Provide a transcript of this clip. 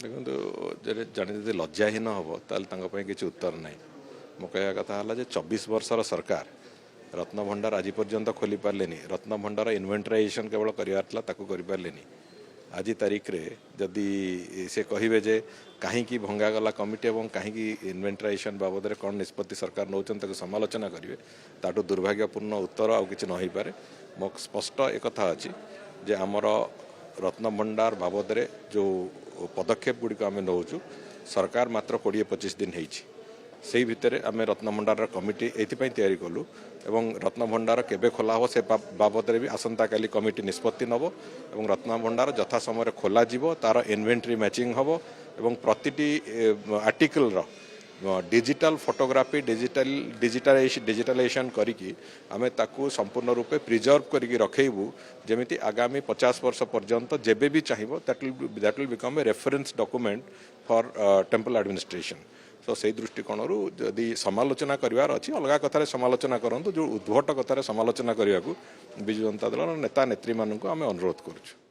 ଦେଖନ୍ତୁ ଜଣେ ଯଦି ଲଜ୍ଜାହୀନ ହେବ ତାହେଲେ ତାଙ୍କ ପାଇଁ କିଛି ଉତ୍ତର ନାହିଁ। ମୋ କହିବା କଥା ହେଲା ଯେ 24 ବର୍ଷର ସରକାର ରତ୍ନଭଣ୍ଡାର ଆଜି ପର୍ଯ୍ୟନ୍ତ ଖୋଲି ପାରିଲେନି। ରତ୍ନଭଣ୍ଡାର ଇନଭେଣ୍ଟରାଇଜେସନ୍ କେବଳ କରିବାର ଥିଲା, ତାକୁ କରିପାରିଲେନି। ଆଜି ତାରିଖରେ ଯଦି ସେ କହିବେ ଯେ କାହିଁକି ଭଙ୍ଗାଗଲା କମିଟି ଏବଂ କାହିଁକି ଇନଭେଣ୍ଟରାଇଜେସନ୍ ବାବଦରେ କ'ଣ ନିଷ୍ପତ୍ତି ସରକାର ନେଉଛନ୍ତି ତାକୁ ସମାଲୋଚନା କରିବେ, ତାଠୁ ଦୁର୍ଭାଗ୍ୟପୂର୍ଣ୍ଣ ଉତ୍ତର ଆଉ କିଛି ନ ହୋଇପାରେ। ମୋ ସ୍ପଷ୍ଟ ଏକଥା ଅଛି ଯେ ଆମର ରତ୍ନଭଣ୍ଡାର ବାବଦରେ ଯେଉଁ ପଦକ୍ଷେପ ଗୁଡ଼ିକ ଆମେ ନେଉଛୁ, ସରକାର ମାତ୍ର 20-25 ଦିନ ହେଇଛି। ସେହି ଭିତରେ ଆମେ ରତ୍ନଭଣ୍ଡାରର କମିଟି ଏଇଥିପାଇଁ ତିଆରି କଲୁ ଏବଂ ରତ୍ନଭଣ୍ଡାର କେବେ ଖୋଲା ହେବ ସେ ବାବଦରେ ବି ଆସନ୍ତାକାଲି କମିଟି ନିଷ୍ପତ୍ତି ନେବ ଏବଂ ରତ୍ନଭଣ୍ଡାର ଯଥା ସମୟରେ ଖୋଲାଯିବ, ତା'ର ଇନଭେଣ୍ଟରି ମ୍ୟାଚିଂ ହେବ ଏବଂ ପ୍ରତିଟି ଆର୍ଟିକଲର डिजिटल फोटोग्राफी डिजिटालाइजेशन करिकी आमे ताकू संपूर्ण रूपे प्रिजर्व करिकी रखेबू जेमिति आगामी 50 वर्ष पर्यंत जेबे भी चाहिबो that will become a reference document for temple administration. So से दृष्टिकोणरू जदि समालोचना करिवार अछि अलगा कथारे समालोचना करंतु, जो उद्भट कथारे समालोचना करिवाकू बिजु जनता दल नेता नेत्री मानकू आमे अनुरोध करूछु।